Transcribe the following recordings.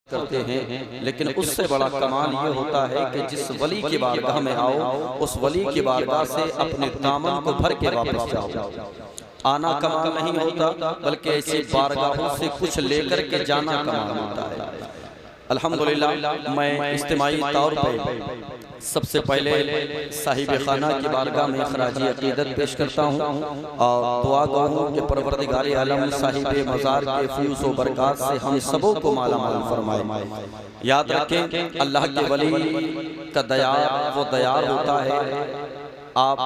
करते हैं, लेकिन उससे बड़ा कमाल ये होता है कि जिस वली की बारगाह में आओ उस वली की बारगाह से अपने दामन को भर के वापस जाओ। आना कमाल नहीं होता, बल्कि ऐसी बारगाहों से कुछ लेकर के जाना कमाल होता है। अल्हम्दुलिल्लाह मैं इज्तिमाई तौर पर सबसे पहले साहिब खाना की बारगाह में खराजी अकीदत पेश करता हूँ और दुआ गो हूँ कि परवरदिगार आलम साहिब मज़ार के फ्यूज़ व बरक़ात से हम सबों को माला माल फरमाए। याद रखें, अल्लाह के वली का दयार वो दयार होता है। आप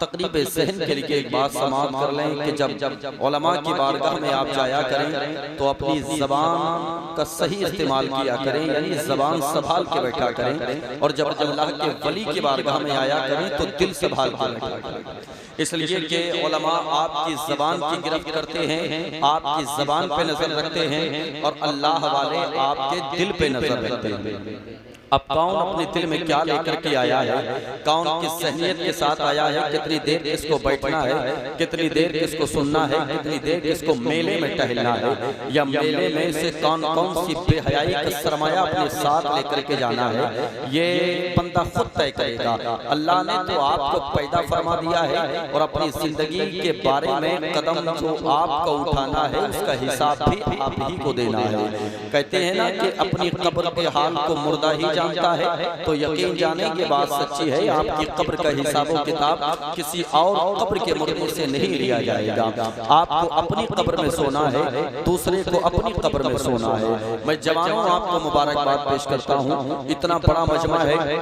तकरीब सहन के लिए एक बात समाप्त कर लें कि जब उलमा की बारगाह में आप जाया करें तो अपनी ज़बान का सही इस्तेमाल किया करें, यानी ज़बान संभाल के बैठा करें, और जब अल्लाह के वली की बारगाह में आया करें तो दिल संभाल के बैठा करें। इसलिए कि उलमा आपकी ज़बान की गिरफ्त करते हैं, आपकी ज़बान पे नजर रखते हैं, और अल्लाह वाले आपके दिल पे नजर रखते हैं। अब कौन अपने दिल में क्या लेकर के आया है, कौन किस सहनियत के साथ आया है, कितनी देर किसको बैठना है, कितनी देर किसको सुनना है, कितनी देर किसको मेले में टहलना है, या मेले में से कौन कौन सी बेहयाई का सरमाया अपने साथ लेकर के जाना है, ये बंदा खुद तय करेगा। अल्लाह ने तो आपको पैदा फरमा दिया है और अपनी जिंदगी के बारे में कदम जो आपको उठाना है उसका हिसाब भी आप ही को देना है। कहते हैं ना कि अपनी कब्र के हाल को मुर्दा ही जानता है, तो यकीन जाने की बात सच्ची है, आपकी कब्र का हिसाब किताब किसी और कब्र के मुर्दे से नहीं लिया जाएगा। आपको अपनी कब्र में सोना है, दूसरे को अपनी कब्र में सोना है। मैं जवानों आपको मुबारकबाद पेश करता हूँ। इतना बड़ा मजमा है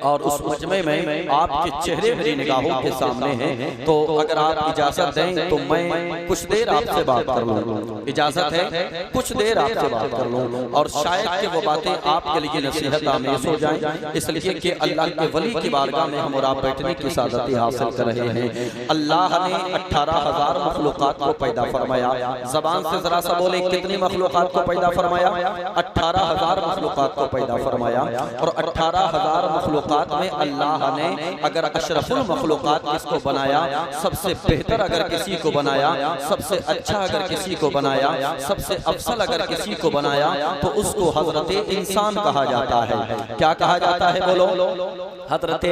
और उस मजमे में आपके चेहरे मेरी निगाहों के सामने हैं, तो अगर आप इजाजत दें तो मैं कुछ देर आपसे बात कर लूँ। इजाजत है, कुछ देर आपसे बात कर लूँ, और शायद कि वो बातें आपके लिए नसीहत आमेज हो जाएं, इसलिए कि अल्लाह के वली की बारगाह में हम और आप बैठने की सादती हासिल कर रहे हैं। अल्लाह ने 18,000 मखलूक़ात को पैदा फरमाया। ज़बान से जरा सा बोले, कितनी मखलूक़ात को पैदा फरमाया? 18,000 मखलूक़ात को पैदा फरमाया। और 18,000 मखलूक़ात में अल्लाह ने अगर अशरफुल मखलूक़ात किसको बनाया, सबसे बेहतर अगर किसी को बनाया, सबसे अच्छा अगर किसी को बनाया, सबसे अफसल अगर किसी को बनाया, तो उसको हज़रत इंसान कहा जाता है। क्या कहा जाता है? बोलो, हज़रत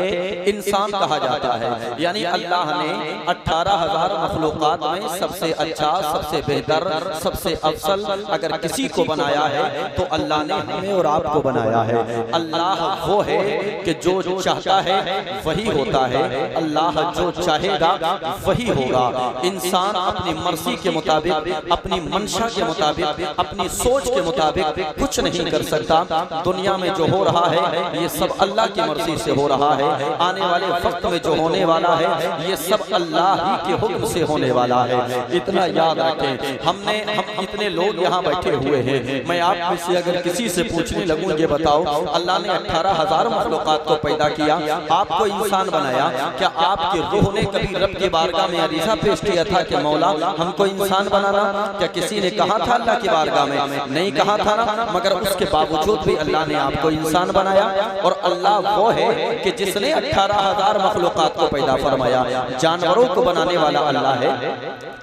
इंसान कहा जाता है। यानी अल्लाह ने 18,000 मखलूक़ात में सबसे अच्छा, सबसे बेहतर, सबसे अफसल अगर किसी को बनाया है तो अल्लाह ने हमें और आपको बनाया है। अल्लाह वो है कि जो चाहता है वही होता है, अल्लाह जो चाहेगा वही होगा। इंसान अपनी मर्जी के मुताबिक, अपनी मंशा के मुताबिक, अपनी सोच के मुताबिक कुछ नहीं कर सकता। दुनिया में जो हो रहा है ये सब अल्लाह की मर्जी से हो रहा है। आने वाले वक्त में जो होने वाला है ये सब अल्लाह ही के हुक्म से होने वाला है। इतना याद रखें। हम इतने लोग यहाँ बैठे हुए हैं, मैं आप में से अगर किसी से पूछने लगूं, ये बताओ अल्लाह ने 18,000 मखलूक़ात को पैदा किया, आपको इंसान बनाया, क्या आपकी रूह ने कभी रब की बारगाह में अरीज़ा पेश किया था कि मौला हमको इंसान बनाना? क्या किसी ने कहा था अल्लाह की बारगाह में? नहीं कहा था ना, मगर उसके बावजूद भी अल्लाह ने आपको इंसान बनाया। और अल्लाह वो है कि जिसने 18,000 मखलूक़ात को पैदा फरमाया। जानवरों को बनाने वाला अल्लाह है,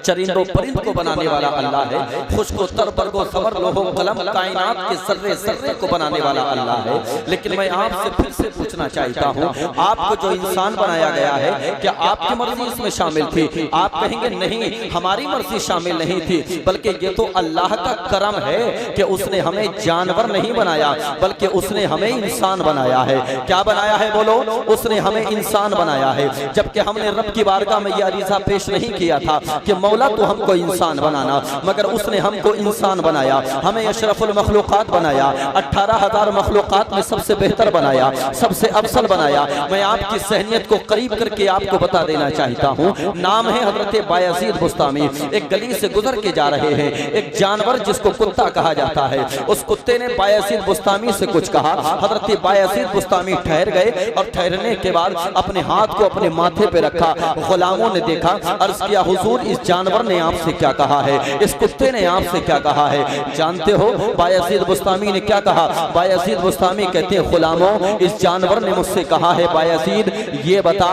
चरिंदों परिंद को बनाने वाला अल्लाह है, खुशको तर बरगो सबर लोहो कलम कायनात के सर्रे सर्रे को बनाने वाला अल्लाह है। लेकिन मैं आपसे फिर से पूछना चाहता हूँ, आपको जो इंसान बनाया गया है क्या आपकी मर्जी इसमें शामिल थी? आप कहेंगे नहीं, हमारी मर्जी शामिल नहीं थी, बल्कि ये तो अल्लाह का करम है कि उसने हमें जानवर नहीं बनाया, बल्कि उसने हमें इंसान बनाया है। क्या बनाया है? बोलो, उसने हमें इंसान बनाया है। जबकि हमने रब की बारगाह में यह अरीज़ा पेश नहीं किया था कि मौला तो हमको इंसान बनाना, मगर उसने हमको इंसान बनाया, हमें अशरफुल मखलूक़ात बनाया, 18,000 मखलूक़ात में सबसे बेहतर बनाया, सबसे अफसल बनाया। मैं आपकी सहनियत को करीब करके आपको बता देना चाहता हूँ। नाम है हज़रत बायज़ीद बुस्तामी। एक गली से गुजर के जा रहे हैं, एक जानवर जिसको कुत्ता कहा जाता है, उस कुत्ते ने बायज़ीद बुस्तामी से कुछ कहा। हज़रत बायज़ीद बुस्तामी ठहर गए और ठहरने के बाद अपने हाथ को अपने माथे पे रखा। गुलामों ने देखा, अर्ज किया, हुजूर इस जानवर ने आपसे क्या कहा है, इस कुत्ते ने आपसे क्या कहा है? जानते हो बायज़ीद बुस्तामी ने क्या कहा? बायज़ीद बुस्तामी कहते हैं, गुलामों इस जानवर ने मुझसे कहा है, बायज़ीद ये बता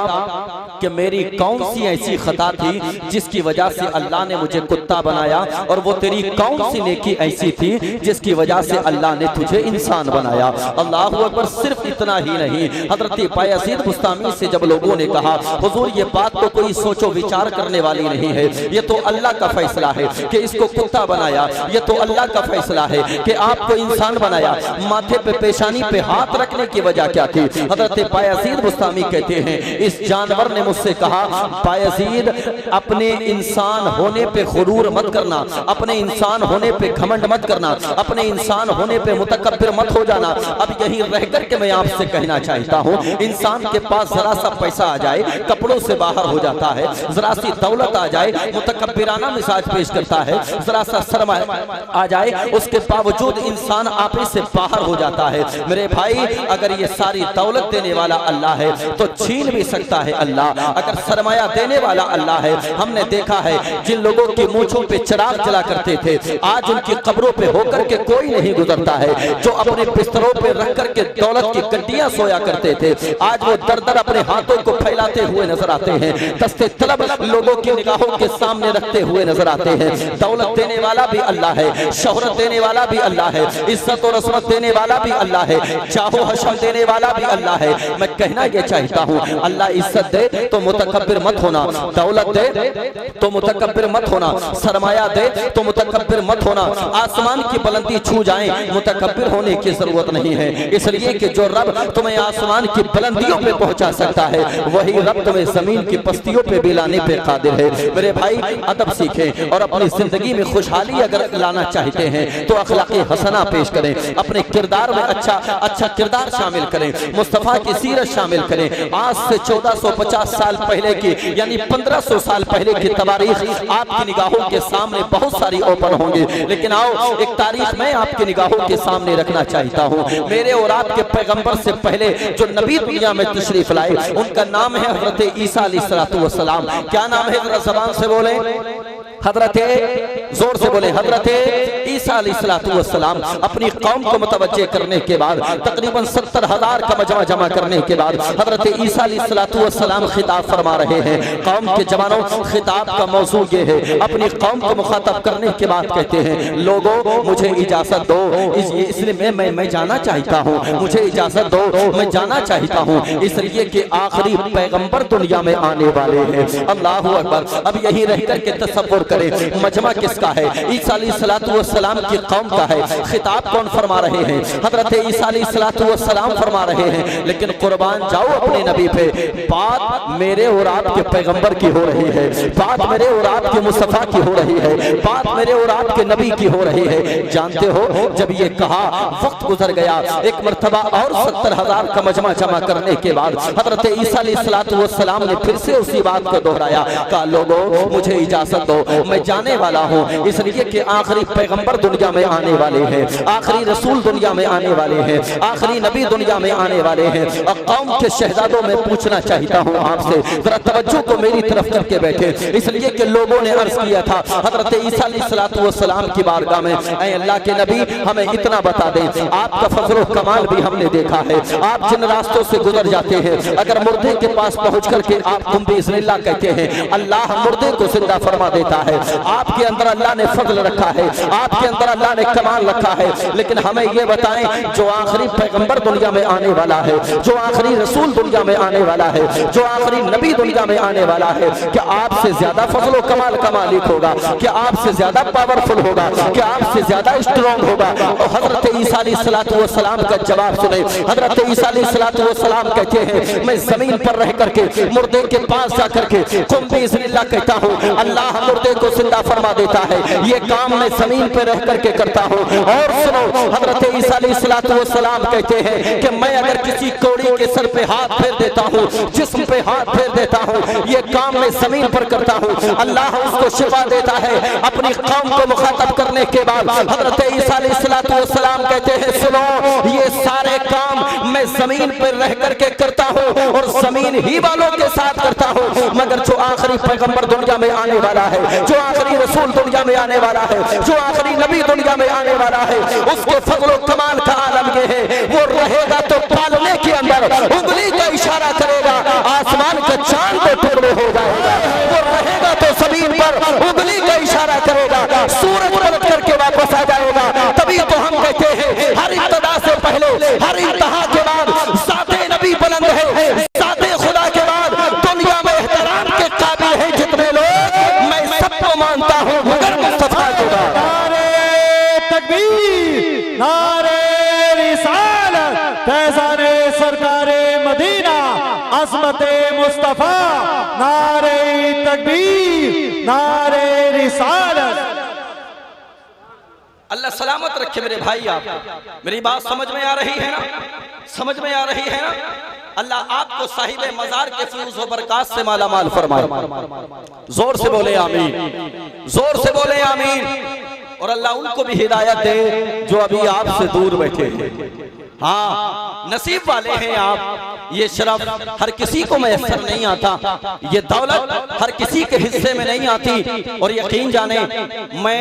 कि मेरी कौन सी ऐसी खता थी जिसकी वजह से अल्लाह ने मुझे कुत्ता बनाया, और वो तेरी कौन सी नेकी ऐसी थी जिसकी वजह से अल्लाह ने तुझे इंसान बनाया। अल्लाह अकबर। सिर्फ इतना ही नहीं, हजरत बायजीद बुस्तामी से जब लोगों ने कहा हुजूर ये बात तो कोई सोचो विचार करने वाली नहीं है, ये तो अल्लाह का फैसला है कि इसको कुत्ता बनाया, ये तो अल्लाह का फैसला है कि आपको इंसान बनाया, माथे पे पेशानी पे हाथ रखने की वजह क्या थी? हजरत बायजीद बुस्तामी कहते हैं इस जानवर ने मुझसे कहा बायजीद अपने इंसान होने पे गुरूर मत करना, अपने इंसान होने पे घमंड मत करना, अपने इंसान होने पे मुतकब्बिर मत हो जाना। अब यही रह करके मैं आपसे कहना चाहता हूँ, इंसान के पास जरा सा पैसा आ जाए कपड़ों से बाहर हो जाता है, जरा सी दौलत आ जाए मुतकब्बिराना मिजाज पेश करता है, जरा सा सरमाया आ जाए उसके बावजूद इंसान आपे से बाहर हो जाता है। मेरे भाई अगर ये सारी दौलत देने वाला अल्लाह है तो छीन भी सकता है अल्लाह, अगर सरमाया देने वाला अल्लाह है। हमने देखा है जिन लोगों की मूंछों पे चिराग जला करते थे आज उनकी कब्रों पे होकर के कोई नहीं गुजरता है, जो अपने बिस्तरों पे रख करके दौलत की गड्डियां सोया करते थे आज वो दर दर अपने हाथों को फैलाते हुए नजर आते हैं, दस्ते तलब लोगों की निगाहों के सामने रखते हुए नजर आते हैं। दौलत देने वाला भी अल्लाह है, शोहरत देने वाला भी अल्लाह है, इज्जत और रस्मत देने वाला भी अल्लाह है, चाहो हशम देने वाला भी अल्लाह है। मैं कहना ये चाहता हूँ अल्लाह इज्जत दे तो मुतकब्बिर मत होना, दौलत दे तो मुतकब्बिर मत होना, सरमाया दे तो मुतकब्बिर मत होना, आसमान की बुलंदी छू जाए मुतकब्बिर होने की जरूरत नहीं है। इसलिए कि जो रब तुम्हें आसमान की बुलंदियों पे पहुंचा सकता है वही रब तुम्हें जमीन की पस्तियों पे भी लाने पे कादिर है। मेरे भाई अदब सीखें और अपनी जिंदगी में खुशहाली अगर लाना चाहते हैं तो अखलाक़े हसना पेश करें, अपने किरदार में अच्छा किरदार शामिल करें, मुस्तफ़ा की सीरत शामिल करें। आज से 1450 साल पहले की यानी 1500 साल पहले की तवारीख आपकी निगाहों के सामने बहुत सारी ओपन होंगी, लेकिन आओ एक तारीख मैं आपकी निगाहों के सामने रखना चाहता हूँ। मेरे और आपके पैगंबर से पहले जो नबी दुनिया में तशरीफ लाए उनका नाम है हजरत ईसा अलैहिस्सलातु वस्सलाम। क्या नाम है जरा ज़बान से बोले, हजरत जोर से बोले हजरत ईसा अलैहिस्सलातु वस्सलाम। अपनी कौम को मुतवज्जे करने के बाद तकरीबन 70,000 का मजमा जमा करने के बाद हजरत ईसा अलैहिस्सलातु वस्सलाम खिताब फरमा रहे हैं। कौम के जवानों खिताब का मौजू ये है, अपनी कौम को मुखातब करने के बाद कहते हैं लोगों मुझे इजाजत दो, इसलिए मैं जाना चाहता हूँ, मुझे इजाजत दो मैं जाना चाहता हूँ, इसलिए कि आखिरी पैगंबर दुनिया में आने वाले हैं। अल्लाह अकबर। अब यही रह करके तसव्वुर करें मजमा किसका है? ईसा अलैहिस्सलातु वस्सलाम की कौम का है। खिताब कौन फरमा रहे हैं? हजरत ईसा अलैहिस्सलातु वस्सलाम फरमा रहे हैं। लेकिन कुर्बान जाओ अपने नबी पे, बात मेरे और आपके पैगंबर की हो रही है, बात मेरे और आपके मुस्तफा की हो रही है, बात मेरे और आपके नबी की हो रही है। जानते हो जब ये कहा वक्त गुजर गया, एक मर्तबा और 70,000 का मजमा जमा करने के बाद हजरत ईसा अलैहिस्सलातु वस्सलाम ने फिर से उसी बात को दोहराया, कहा लोगों मुझे इजाजत दो, मैं जाने वाला हूँ, इसलिए कि आखिरी पैगंबर दुनिया में आने वाले हैं, आखिरी रसूल दुनिया में आने वाले हैं, आखिरी नबी दुनिया में आने वाले हैं। और कौम के शहजादों में पूछना चाहता हूँ आपसे, जरा तवज्जो को मेरी तरफ करके बैठे, इसलिए कि लोगों ने अर्ज किया था हजरत ईसा अलैहिस्सलातु वस्सलाम की बारगाह में, ऐ अल्लाह के नबी हमें इतना बता दें, आपका फजल कमाल भी हमने देखा है, आप जिन रास्तों से गुजर जाते हैं अगर मुर्दे के पास पहुँच करके आप तुम बिस्मिल्लाह कहते हैं अल्लाह मुर्दे को जिंदा फरमा देता है। आपके अंदर अल्लाह ने फजल रखा है, आपके अंदर अल्लाह ने कमाल रखा है। लेकिन हमें ये बताएं जो आखिरी पैगंबर दुनिया में आने वाला है, जो आखिरी रसूल दुनिया में आने वाला है, जो आखिरी नबी दुनिया में आने वाला है, क्या आपसे ज्यादा फजल कमाल का मालिक होगा? क्या आपसे ज्यादा पावरफुल होगा? क्या आपसे ज्यादा स्ट्रॉन्ग होगा? और हजरत ईसा अलैहिस्सलातु वस्सलाम का जवाब सुने। हजरत ईसा अलैहिस्सलातु वस्सलाम कहते हैं मैं जमीन पर रह करके मुर्दे के पास जा करके कुम बिस्मिल्लाह कहता हूँ, अल्लाह मुर्दे को जिंदा फरमा देता है। ये काम मैं जमीन पे रह करके करता हूँ। और सुनो हजरत ईसा अलैहिस्सलातु वस्सलाम कहते हैं कि मैं अगर किसी कौड़ी के सर पे हाथ फेर देता हूँ, जिस्म पे हाथ फेर देता हूँ, ये काम मैं जमीन पर करता हूँ, अल्लाह उसको शिफा देता है। अपनी कौम को मुखातब करने के बाद हजरत ईसा अलैहिस्सलातु वस्सलाम कहते हैं सुनो ये सारे काम मैं जमीन पर रह करके करता हूँ और जमीन ही वालों के साथ करता हूँ, मगर जो आखिरी पैगंबर दुनिया में आने वाला है, जो आखिरी रसूल दुनिया में आने वाला है, जो आखिरी नबी दुनिया में आने वाला है, उसके फजल कमाल का आलम ये है वो रहेगा तो पालने के अंदर उंगली का इशारा करेगा, आसमान का चांद को फैजाने सरकारे मदीना अज़मते मुस्तफा नारे तकबीर नारे रिसालत। अल्लाह सलामत रखे मेरे भाई। आप मेरी बात समझ में आ रही है ना? समझ में आ रही है ना? अल्लाह आपको साहिबे मज़ार के फयूज़ व बरक़ात से माला माल फरमाए। जोर से बोले आमीन, जोर से बोले आमीन। और अल्लाह उनको भी हिदायत दे जो अभी आपसे दूर बैठे हैं। हाँ, नसीब वाले हैं आप। ये शरफ हर किसी को मैसर नहीं आता, ये दौलत हर किसी के हिस्से में नहीं आती। और यकीन जाने मैं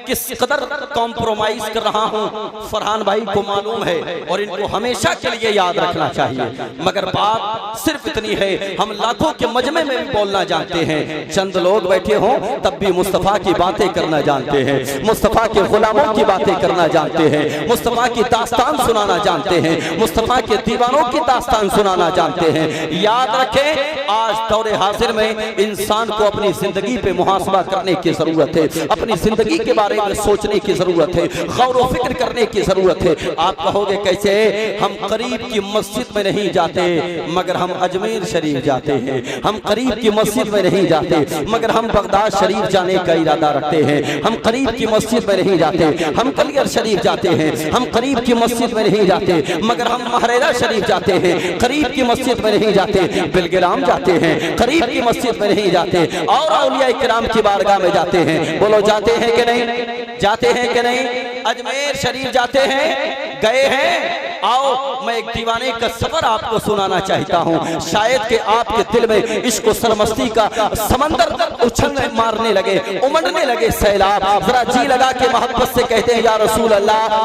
किस कदर कॉम्प्रोमाइज कर रहा हूँ फरहान भाई को मालूम है, और इनको हमेशा के लिए याद रखना चाहिए। मगर बात सिर्फ इतनी है, हम लाखों के मजमे में भी बोलना जानते हैं। चंद लोग बैठे हों तब भी मुस्तफ़ा की बातें करना जानते हैं, मुस्तफ़ा के गुलामों की बातें करना जानते हैं, मुस्तफ़ा की दास्तान सुनाना जानते हैं, मुस्तफ़ा के दीवानों की दास्तान सुनाना जानते हैं। याद रखें, आज दौरे हाजिर में इंसान को अपनी जिंदगी पे मुहासबा करने की जरूरत है, अपनी जिंदगी के बारे में सोचने की जरूरत है, गौर व फिक्र करने की जरूरत है। आप कहोगे कैसे? हम करीब की मस्जिद में नहीं जाते मगर हम अजमेर शरीफ जाते हैं, हम करीब की मस्जिद में नहीं जाते मगर हम बगदाद शरीफ जाने का इरादा रखते हैं, हम करीब की मस्जिद में नहीं जाते, हम कलियर शरीफ जाते हैं, हम करीब की मस्जिद में नहीं जाते मगर हम महरेरा शरीफ जाते हैं, करीब की मस्जिद में नहीं जाते, बिलगिराम जाते हैं, करीब की मस्जिद में नहीं जाते, और औलिया इकराम की बारगाह में जाते हैं। बोलो जाते हैं कि नहीं? जाते हैं कि नहीं? अजमेर शरीफ जाते हैं? गए हैं? आओ मैं एक दीवाने का सफर आपको सुनाना चाहता हूँ। शायद कि आपके दिल में इश्क व सरमस्ती का समंदर उछलने मारने लगे, उमड़ने लगे सैलाब। जरा जी लगा के मोहब्बत से कहते हैं या रसूल अल्लाह,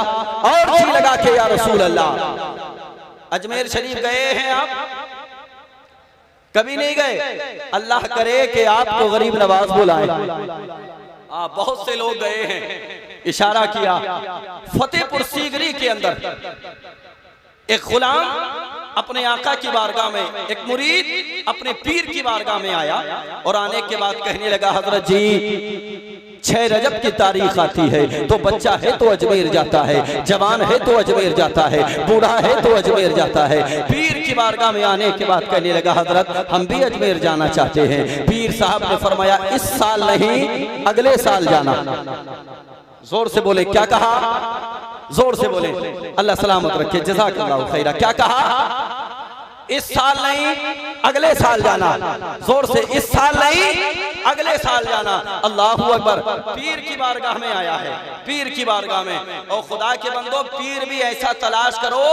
और जी लगा के या रसूल अल्लाह। अजमेर शरीफ गए हैं आप? कभी नहीं गए? अल्लाह करे कि आपको गरीब नवाज बुलाए। बहुत से लोग गए हैं। इशारा किया, फतेहपुर सीगरी के अंदर एक गुलाम अपने आका की बारगाह में, एक मुरीद अपने पीर की बारगाह में आया और आने के बाद कहने लगा, हजरत जी 6 रजब की तारीख आती है तो बच्चा है तो अजमेर जाता है, जवान है तो अजमेर जाता है, बूढ़ा है तो अजमेर जाता है। पीर की बारगाह में आने के बाद कहने लगा, हजरत हम भी अजमेर जाना चाहते हैं। पीर साहब ने फरमाया, इस साल नहीं अगले साल जाना। जोर से बोले, क्या कहा? जोर से बोले, अल्लाह सलामत रखे, जज़ाकल्लाहु खैरा। क्या कहा? इस साल नहीं अगले साल जाना। जोर से, इस साल नहीं अगले साल जाना। अल्लाहू अकबर। पीर की बारगाह में आया है, पीर की बारगाह में। और खुदा के बंदो, पीर भी ऐसा तलाश करो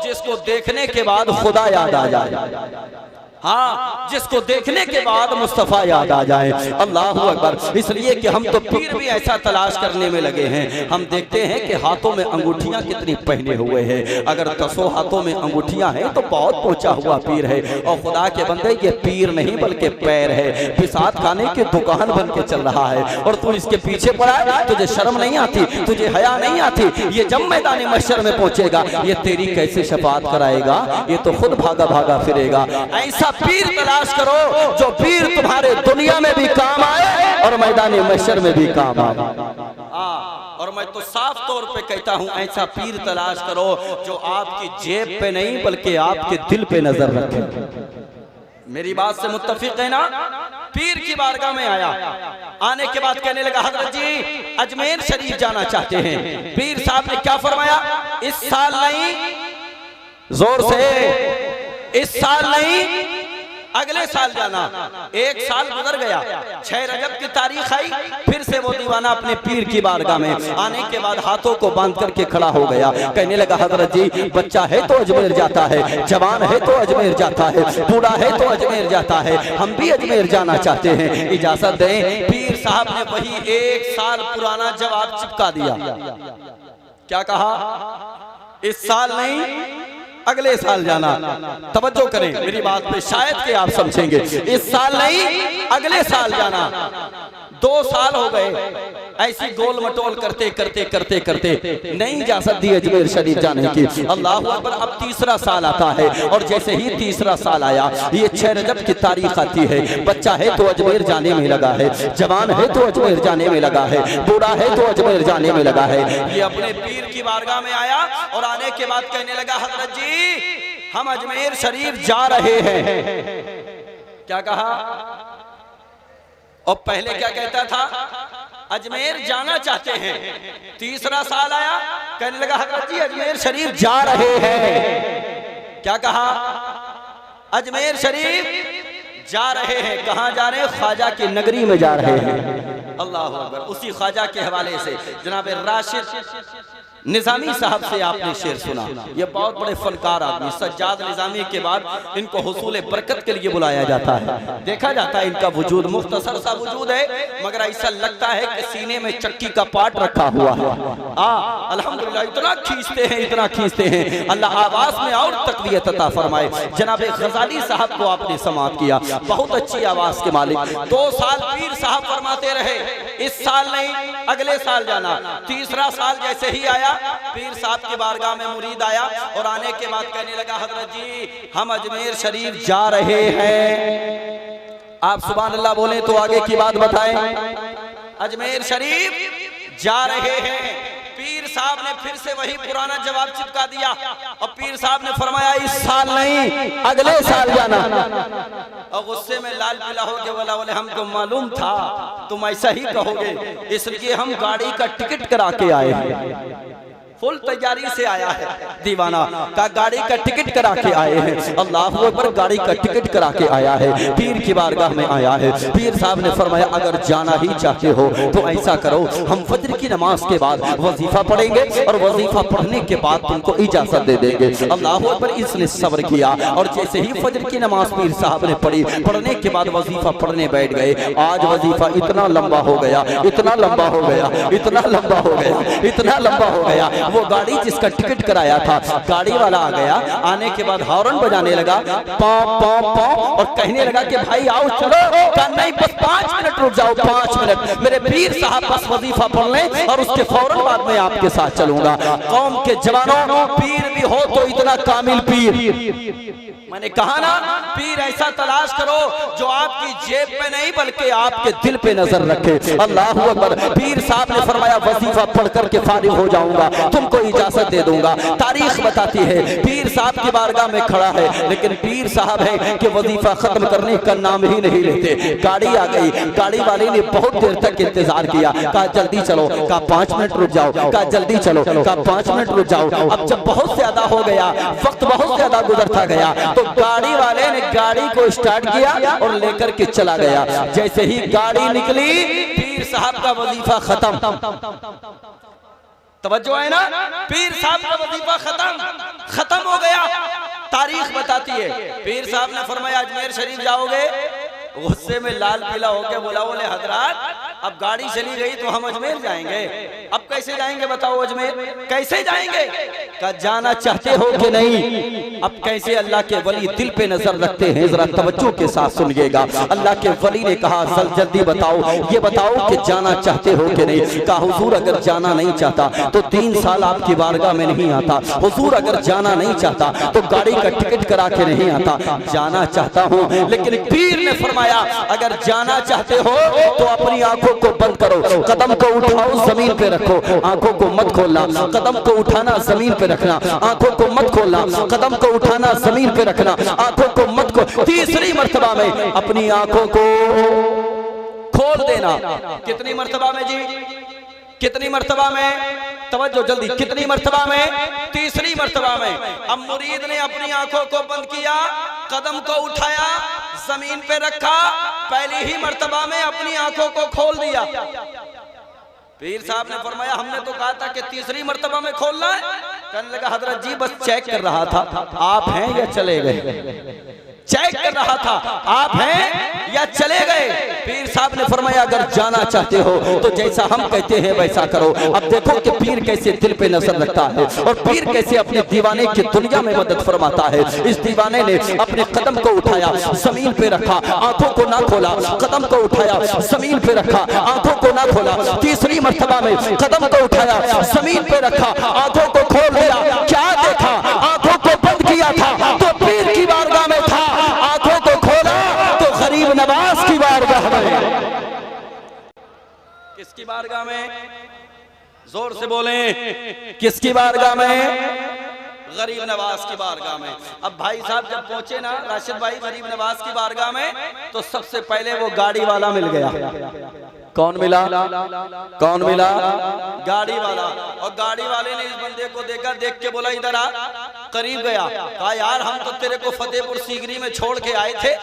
जिसको देखने के बाद खुदा याद आ जाए। हाँ, जिसको देखने के बाद मुस्तफ़ा याद आ जाए। अल्लाहू अकबर। इसलिए कि हम तो पीर भी ऐसा तलाश करने में लगे हैं। हम देखते हैं कि हाथों में अंगूठियां कितनी पहने हुए हैं। अगर 10 हाथों में अंगूठियां हैं तो बहुत पहुंचा हुआ पीर है। और खुदा के बंदे, ये पीर नहीं बल्कि पैर है। बिसात खाने की दुकान बन के चल रहा है और तू इसके पीछे पड़ा है। तुझे शर्म नहीं आती? तुझे हया नहीं आती? ये जब मैदान महशर में पहुंचेगा, ये तेरी कैसे शफाअत कराएगा? ये तो खुद भागा भागा फिरेगा। ऐसा पीर तलाश करो जो पीर तुम्हारे दुनिया में भी काम आए और मैदान महशर में भी काम आए। और मैं तो साफ तौर पे कहता हूं, ऐसा पीर तलाश करो जो आपकी जेब पे नहीं बल्कि आपके दिल पे नजर रखे। मेरी बात से मुत्तफिक है ना? पीर की बारगाह में आया, आने के बाद कहने लगा, हजरत जी अजमेर शरीफ जाना चाहते हैं। पीर साहब ने क्या फरमाया? इस साल नहीं, जोर से, इस साल नहीं अगले साल जाना। 1 साल गुजर गया, 6 रजब की तारीख आई, फिर से वो दीवाना अपने पीर की बारगाह में आने के बाद हाथों को बांध करके खड़ा हो गया। कहने लगा, हजरत जी बच्चा है तो अजमेर जाता है, जवान है तो अजमेर जाता है, बूढ़ा है तो अजमेर जाता है, हम भी अजमेर जाना चाहते हैं, इजाजत दें। पीर साहब ने वही 1 साल पुराना जवाब चिपका दिया। क्या कहा? इस साल नहीं अगले साल जाना। तवज्जो करें मेरी बात पे, शायद कि आप समझेंगे। इस साल नहीं अगले साल जाना। 2 साल हो गए ऐसी गोल मटोल करते करते करते करते नहीं इजाजत दी अजमेर शरीफ जाने की। अल्लाह अकबर। अब 3रा साल आता है और जैसे ही 3रा साल आया, ये 6 रजब की तारीख आती है। बच्चा है तो अजमेर जाने में लगा है, जवान है तो अजमेर जाने में लगा है, बूढ़ा है तो अजमेर जाने में लगा है। ये अपने पीर की बारगाह में आया और आने के बाद कहने लगा, हजरत जी हम अजमेर शरीफ जा रहे हैं। क्या कहा? और पहले क्या कहता था? अजमेर जाना चाहते हैं। 3रा साल आया, कहने लगा हजरत जी अजमेर शरीफ जा रहे हैं। क्या कहा? अजमेर शरीफ जा रहे हैं। कहां जा रहे हैं? ख्वाजा की नगरी में जा रहे हैं। अल्लाह अकबर। उसी ख्वाजा के हवाले से जनाब राशिद निजामी साहब से आपने शेर सुना। ये बहुत बड़े फनकार आदमी, सज्जाद निजामी के बाद इनको हुसूल बरकत के लिए बुलाया जाता है। देखा जाता है इनका वजूद मुख्तसर सा वजूद है, मगर ऐसा लगता है कि सीने में चक्की का पाट रखा हुआ है। अल्हम्दुलिल्लाह इतना खींचते हैं, इतना खींचते हैं। अल्लाह आवाज में और तकवीयत अता फरमाए। जनाब गजाली साहब को आपने समाअत किया, बहुत अच्छी आवाज के मालिक। 2 साल पीर साहब फरमाते रहे, इस साल नहीं अगले साल जाना। 3रा साल जैसे ही आया, पीर साहब की बारगाह में मुरीद आया और आने के बाद कहने लगा, हजरत जी हम अजमेर शरीफ जा रहे हैं। आप सुभान अल्लाह बोले तो आगे की बात बताएं। अजमेर शरीफ जा रहे हैं। पीर साहब ने फिर से वही पुराना जवाब चिपका दिया और पीर साहब ने फरमाया, इस साल नहीं अगले साल जाना। और गुस्से में लाल पीला हो गया, बोला बोले हमको मालूम था तुम ऐसा ही कहोगे, इसलिए हम गाड़ी का टिकट करा के आए हैं। फुल तैयारी से आया है दीवाना का, गाड़ी का टिकट करा के आए हैं। अल्लाह अकबर। गाड़ी का टिकट करा के आया है, पीर की बारगाह में आया है। पीर साहब ने फरमाया, अगर जाना ही चाहते हो तो ऐसा करो, हम फजर की नमाज के बाद वजीफा पढ़ेंगे और वजीफा पढ़ने के बाद तुमको इजाजत दे देंगे। अल्लाह अकबर। इसने सब्र किया और जैसे ही फजर की नमाज पीर साहब ने पढ़ी, पढ़ने के बाद वजीफा पढ़ने बैठ गए। आज वजीफा इतना लंबा हो गया, इतना लंबा हो गया, इतना लंबा हो गया, इतना लंबा हो गया। वो गाड़ी जिसका टिकट कराया था, गाड़ी वाला आ गया। आने के बाद हॉर्न बजाने लगा, पाँव पाँव पाँव, और कहने लगा कि भाई आओ चलो। कहा नहीं, बस 5 मिनट रुक जाओ, 5 मिनट। मेरे पीर साहब बस वजीफा पढ़ लें और उसके फौरन बाद में आपके साथ चलूंगा। कौम के जवानों, पीर भी हो तो इतना कामिल पीर। मैंने कहा ना, पीर ऐसा तलाश करो जो आपकी जेब पे नहीं बल्कि आपके दिल पे नजर रखे। अल्लाह अकबर। पीर साहब ने फरमाया, वजीफा पढ़ करके फारिग हो जाऊंगा, तुमको इजाजत दे दूंगा। तारीख बताती है पीर साहब की बारगाह में खड़ा है, लेकिन पीर साहब है कि वजीफा खत्म करने का नाम ही नहीं लेते। गाड़ी आ गई, गाड़ी वाले ने बहुत देर तक इंतजार किया। कहा जल्दी चलो, कहा 5 मिनट रुक जाओ, कहा जल्दी चलो, कहा 5 मिनट रुक जाओ। अब जब बहुत ज्यादा हो गया, वक्त बहुत ज्यादा गुजरता गया, तो गाड़ी वाले ने गाड़ी को स्टार्ट किया और लेकर के चला गया। जैसे ही गाड़ी निकली, पीर साहब का वजीफा खत्म। तवज्जो है ना, पीर साहब का वजीफा खत्म हो गया। तारीख बताती है, पीर साहब ने फरमाया अजमेर शरीफ जाओगे। गुस्से में लाल पीला होके बोला, बोले हजरात अब गाड़ी चली गई तो हम अजमेर जाएंगे, अब कैसे जाएंगे बताओ अजमेर, कैसे जाएंगे? का जाना चाहते हो कि नहीं? अब कैसे? अल्लाह के वली दिल पे नजर रखते हैं, जरा तवज्जो के साथ सुनिएगा। अल्लाह के वली ने कहा जल्दी बताओ, ये बताओ कि जाना चाहते हो कि नहीं? कहा हुजूर अगर जाना नहीं चाहता तो 3 साल आपकी बारगाह में नहीं आता। हुजूर अगर जाना नहीं चाहता तो गाड़ी का टिकट करा के नहीं आता। जाना चाहता हूँ, लेकिन पीर ने फरमाया अगर जाना चाहते हो तो अपनी आंखों को बंद करो, कदम को उठाओ जमीन पे रखो, आंखों को मत खोलना। कदम को उठाना जमीन पे रखना, आंखों को मत खोलना। कदम को उठाना जमीन पे रखना, आंखों को मत खोल। 3री मर्तबा में अपनी आंखों को खोल देना। कितनी मर्तबा में जी? कितनी मर्तबा में? तवज्जो जल्दी, कितनी मर्तबा में? 3री मर्तबा में। अब मुरीद ने अपनी आंखों को बंद किया, कदम को उठाया, जमीन पे रखा, पहली ही मर्तबा में अपनी आंखों को खोल दिया। पीर साहब ने फरमाया हमने तो कहा था कि 3री मर्तबा में खोलना है। कहने लगा हजरत जी बस चेक कर रहा था आप हैं या चले गए। चेक कर रहा था आप हैं या चले गए। पीर साहब ने फरमाया अगर जाना चाहते हो तो जैसा हम कहते हैं वैसा करो। अब देखो कि पीर कैसे दिल पे नजर रखता है और पीर कैसे अपने दीवाने की दुनिया में मदद फरमाता है। इस दीवाने ने अपने कदम को उठाया, जमीन पे रखा, आंखों को ना खोला, कदम को उठाया, जमीन पे रखा, आंखों को ना खोला। तीसरी मर्तबा में कदम को उठाया, जमीन पे रखा, आंखों को खोल दिया। क्या देखा? आंखों को बंद किया था तो पीर की बारगाह में था, आंखों को खोला तो गरीब नवाज की बारगाह में। किसकी बारगाह में? जोर से बोलें, किसकी बारगाह में? गरीब नवाज की बारगाह में। अब भाई साहब जब पहुंचे ना राशिद भाई गरीब नवाज की बारगाह में, तो सबसे पहले वो गाड़ी वाला मिल गया। कौन मिला? कौन मिला? गाड़ी वाला। और गाड़ी वाले ने इस बंदे को देखा, देख के बोला इधर आ। करीब गया, कहा यार हम तो तेरे को फतेहपुर सीकरी में छोड़ के आए थे,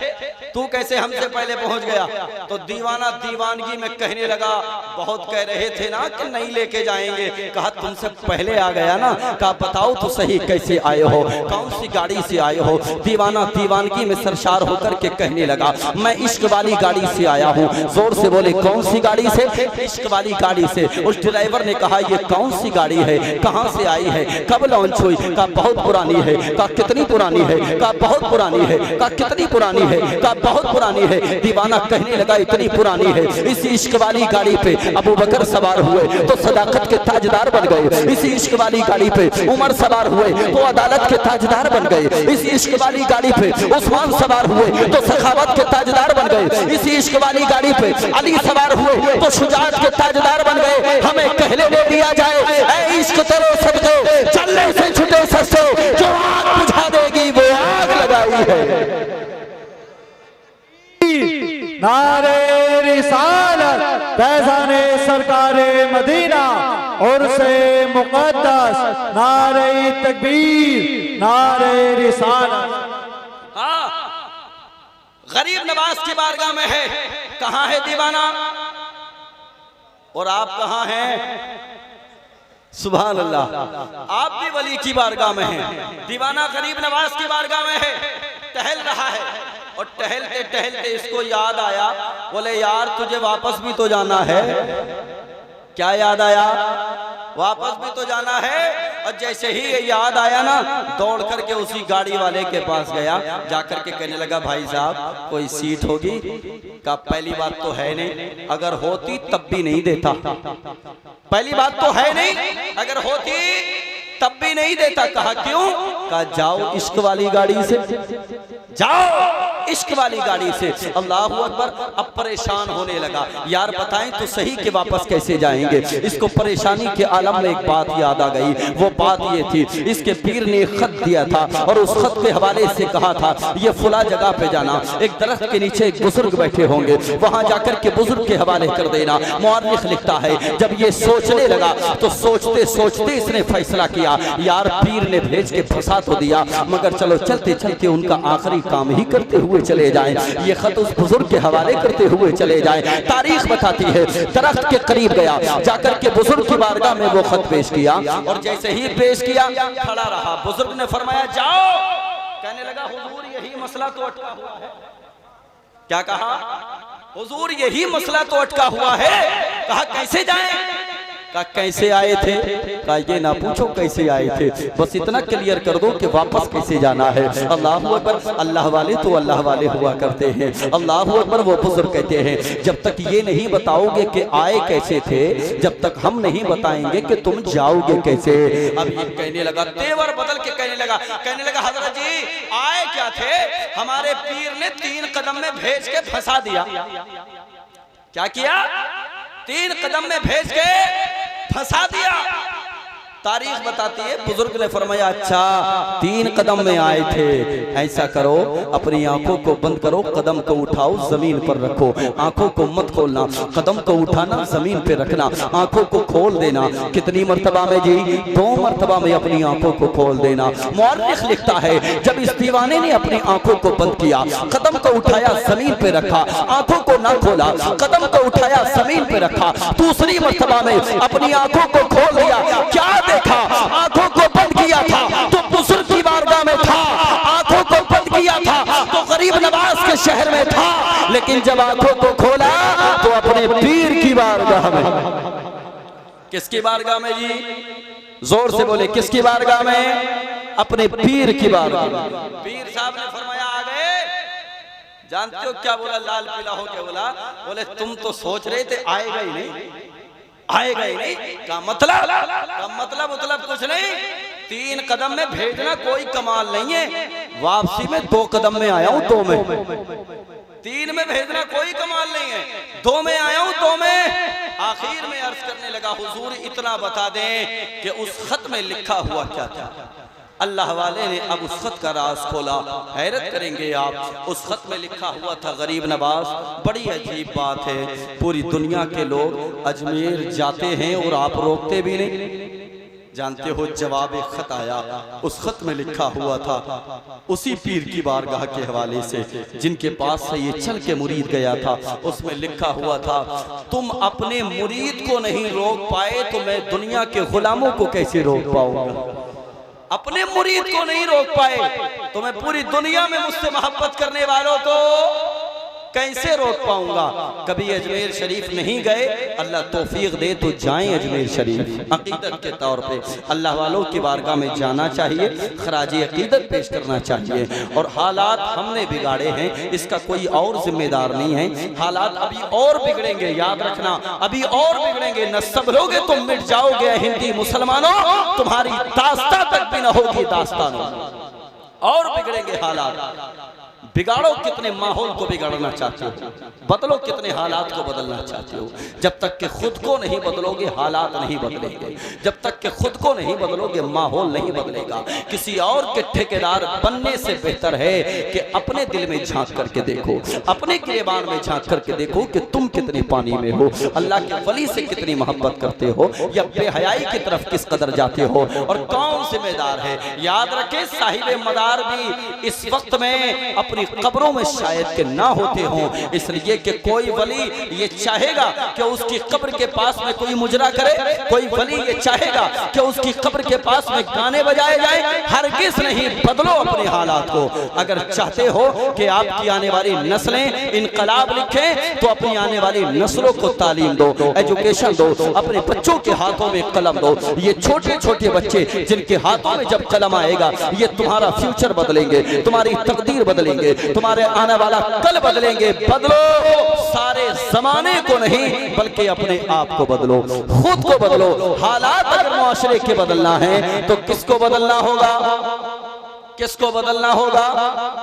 तू कैसे हमसे पहले पहुंच गया? तो दीवाना दीवानगी में कहने लगा, बहुत कह रहे थे ना कि नहीं लेके जाएंगे, कहा तुमसे पहले आ गया ना। कहा बताओ तो सही कैसे आए हो, कौन सी गाड़ी से आए हो? दीवाना दीवानगी में सरशार होकर के कहने लगा, मैं इश्क वाली गाड़ी से आया हूँ। जोर से बोले, कौन सी गाड़ी से? इश्क वाली गाड़ी से। उस ड्राइवर ने कहा ये कौन सी गाड़ी है, कहां से आई है, कब लॉन्च हुई? कहा बहुत पुरानी है। कहा कितनी पुरानी है? कहा बहुत पुरानी है। कहा कितनी पुरानी है? कहा बहुत पुरानी है। दीवाना कहने लगा इतनी पुरानी है। इस इश्क वाली गाड़ी पे अबू बकर सवार हुए तो सदाकत के ताजदार बन गए। इस इश्क वाली गाड़ी पे उमर सवार हुए तो अदालत के ताजदार बन गए। इस इश्क वाली गाड़ी पे उस्मान सवार हुए तो सखावत के ताजदार बन गए। इस इश्क वाली गाड़ी पे अली सवार हुए तो शुजाअत के ताजदार बन गए। हमें कहने दे दिया जाए, ऐ इश्क तेरे सदके चलने से छुटे सस्ते, जो आग बुझा देगी वो आग लगाई है। नारे रिसालत, फैज़ाने सरकारे मदीना और से मुक़द्दस, नारे तकबीर, नारे रिसालत। हाँ, गरीब नवाज की बारगाह में है। कहां है दीवाना और आप कहां हैं? सुभान अल्लाह, आप भी वली की बारगाह में हैं। दीवाना गरीब नवाज की बारगाह में है, टहल रहा है और टहलते टहलते इसको याद आया, बोले यार तुझे वापस भी तो जाना है। क्या याद आया? वापस भी तो जाना है। और जैसे ही ये याद आया ना, दौड़ करके उसी गाड़ी वाले के पास गया, जाकर के कहने लगा भाई साहब कोई सीट होगी? का पहली बात तो है नहीं, अगर होती तब भी नहीं देता। पहली बात तो है नहीं, अगर होती तब भी नहीं देता। कहा क्यों? कहा जाओ इश्क वाली गाड़ी से, जाओ इश्क वाली गाड़ी से। अल्लाह अकबर। अब परेशान होने लगा, यार बताएं तो सही कि वापस कैसे जाएंगे। इसको परेशानी के आलम में एक बात याद आ गई। वो बात ये थी, इसके पीर ने एक खत दिया था और उस खत के हवाले से कहा था ये फुला जगह पे जाना, एक दरख्त के नीचे एक बुजुर्ग बैठे होंगे, वहां जाकर के बुजुर्ग के हवाले कर देना। मुअर्रिख लिखता है जब ये सोचने लगा तो सोचते सोचते इसने फैसला किया, यार पीर ने भेज के फंसा तो दिया, मगर चलो चलते चलते उनका आखिरी काम ही करते हुए चले जाएं। ये खत उस बुजुर्ग के हवाले करते हुए चले जाएं। तारीख बताती है दरख्त के करीब गया, जाकर के बुजुर्ग की बारगाह में वो खत पेश किया और जैसे ही पेश किया खड़ा रहा। बुजुर्ग ने फरमाया जाओ। कहने लगा हुजूर यही मसला तो अटका हुआ है। क्या कहा? हुजूर यही मसला तो अटका हुआ है। कहा कैसे जाएं? कहा कैसे आए थे? कहा ये ना पूछो कैसे आए थे, बस इतना क्लियर कर दो कि वापस कैसे जाना है। अल्लाह अकबर। अल्लाह वाले तो अल्लाह वाले हुआ करते हैं। अल्लाह अकबर। वो बुजुर्ग कहते हैं जब तक ये नहीं बताओगे कि आए कैसे थे, जब तक हम नहीं बताएंगे कि तुम जाओगे कैसे। अब ये कहने लगा, तेवर बदल के कहने लगा हजरत जी आए क्या थे? हमारे पीर ने 3 कदम में भेज के फंसा दिया। क्या किया? 3 कदम में भेज के फंसा दिया। तारीख बताती है बुजुर्ग ने फरमाया अच्छा 3 कदम में आए थे, ऐसा करो अपनी आंखों को बंद करो, कदम को उठाओ जमीन पर रखो, आंखों को मत खोलना, कदम को उठाना जमीन पे रखना, आंखों को खोल देना। कितनी मर्तबा में जी? 2 मर्तबा में अपनी आंखों को खोल देना। मुअर्रिख लिखता है जब इस दीवाने ने अपनी आंखों को बंद किया, कदम को उठाया जमीन पे रखा, आंखों को न खोला, कदम को उठाया जमीन पे रखा, दूसरी मर्तबा में अपनी आंखों को खोल दिया, क्या देखा? आंखों को बंद किया था तो बुजुर्ग की बारगाह में था, आंखों को बंद किया था तो लेकिन जब आंखों को खोला तो अपने पीर की बारगाह में। किसकी बारगाह में जी? जोर से बोले, किसकी बारगाह में? अपने पीर की बारगाह में। पीर साहब ने फरमाया आ गए। जानते हो क्या बोला? लाल पीला हो के बोला, बोले तुम तो सोच रहे थे आएगा ही नहीं, आएगा ही नहीं। का मतलब कुछ नहीं। 3 कदम में भेजना कोई कमाल नहीं है, वापसी में 2 कदम में आया हूं, 2 में। 3 में भेजना कोई कमाल नहीं है, 2 में आया हूं, 2 में। आखिर में अर्ज करने लगा, हुजूर इतना बता दें कि उस खत में लिखा हुआ क्या था। अल्लाह वाले ने अब उस खत का राज खोला। हैरत करेंगे आप, उस खत में लिखा हुआ था गरीब नवाज। बड़ी अजीब बात है, पूरी दुनिया के लोग अजमेर जाते हैं और आप रोकते भी नहीं। जानते हो जवाब खत आया, उस खत में लिखा हुआ था उसी पीर की बारगाह के हवाले से जिनके पास से ये चल के मुरीद गया था। उसमें लिखा हुआ था, तुम अपने मुरीद को नहीं रोक पाए तो मैं दुनिया के गुलामों को कैसे रोक पाऊंगा। अपने मुरीद को नहीं रोक पाए तो मैं पूरी दुनिया में मुझसे मोहब्बत करने वालों को कैसे रोक पाऊंगा। कभी अजमेर शरीफ नहीं गए, अल्लाह तौफीक दे तो जाएं अजमेर शरीफ। अकीदत के तौर पे अल्लाह वालों की बारगाह में जाना चाहिए, खराजी अकीदत पेश करना चाहिए। और हालात हमने बिगाड़े हैं, इसका कोई और जिम्मेदार नहीं है। हालात अभी और बिगड़ेंगे, याद रखना, अभी और बिगड़ेंगे। न संभलोगे तुम मिट जाओगे हिंदी मुसलमानों, तुम्हारी दास्तां तक भी न होगी दास्तानों। और बिगड़ेंगे हालात। बिगाड़ो कितने माहौल को बिगाड़ना चाहते हो, बदलो कितने हालात को बदलना चाहते हो। जब तक कि खुद को नहीं बदलोगे हालात नहीं बदलेंगे, जब तक कि खुद को नहीं बदलोगे माहौल नहीं बदलेगा। किसी और के ठेकेदार बनने से बेहतर है कि अपने दिल में झांक करके देखो, अपने गिरेबान में झांक करके देखो कि तुम कितने पानी में हो, अल्लाह के वली से कितनी मोहब्बत करते हो या बेहयाई की तरफ किस कदर जाते हो और कौन जिम्मेदार है। याद रखें, साहिब मदार भी इस वक्त में अपनी कब्रों में शायद के ना होते हों, इसलिए कि कोई वली ये चाहेगा कि उसकी कब्र के पास में कोई मुजरा करे, कोई वली ये चाहेगा कि उसकी कब्र के पास में गाने बजाए जाए। हरगिज़ नहीं। बदलो अपने हालात को। अगर चाहते हो कि आपकी आने वाली नस्लें इनकलाब लिखें तो अपनी आने वाली नस्लों को तालीम दो, एजुकेशन दो, अपने बच्चों के हाथों में कलम दो। ये छोटे छोटे बच्चे जिनके हाथों में जब कलम आएगा, ये तुम्हारा फ्यूचर बदलेंगे, तुम्हारी तकदीर बदलेंगे, तुम्हारे आने वाला कल बदलेंगे। बदलो सारे जमाने को नहीं बल्कि अपने आप को बदलो, खुद को बदलो। हालात अगर मुआशरे के बदलना है तो किसको बदलना होगा? किसको बदलना होगा?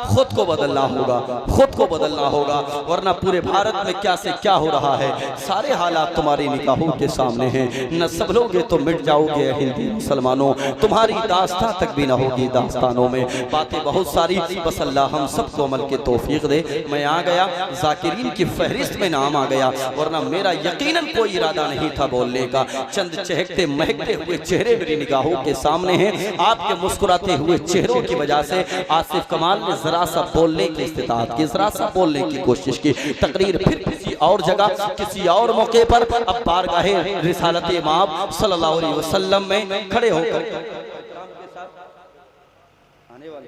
खुद को बदलना होगा, खुद को बदलना होगा। वरना पूरे भारत में क्या से क्या हो रहा है, सारे हालात तुम्हारी निगाहों के सामने हैं। न संभलोगे तो मिट जाओगे हिंदी मुसलमानों, तुम्हारी दास्तां तक भी न होगी दास्तानों में। बातें बहुत सारी, बस अल्लाह हम सबको अमल की तौफीक दे। मैं आ गया, जाकिरीन की फहरिस्त में नाम आ गया, वरना मेरा यकीनन कोई इरादा नहीं था बोलने का। चंद चहकते महकते हुए चेहरे मेरी निगाहों के सामने हैं। आपके मुस्कुराते हुए चेहरों की वजह से आसिफ कमाल ने जरा सा बोलने की इस्तिताअत की, जरा सा बोलने की कोशिश की। तकरीर फिर किसी और जगह, किसी और मौके पर, अब बारगाहे रिसालत इमाम सल्लल्लाहु अलैहि वसल्लम में खड़े होकर आने वाले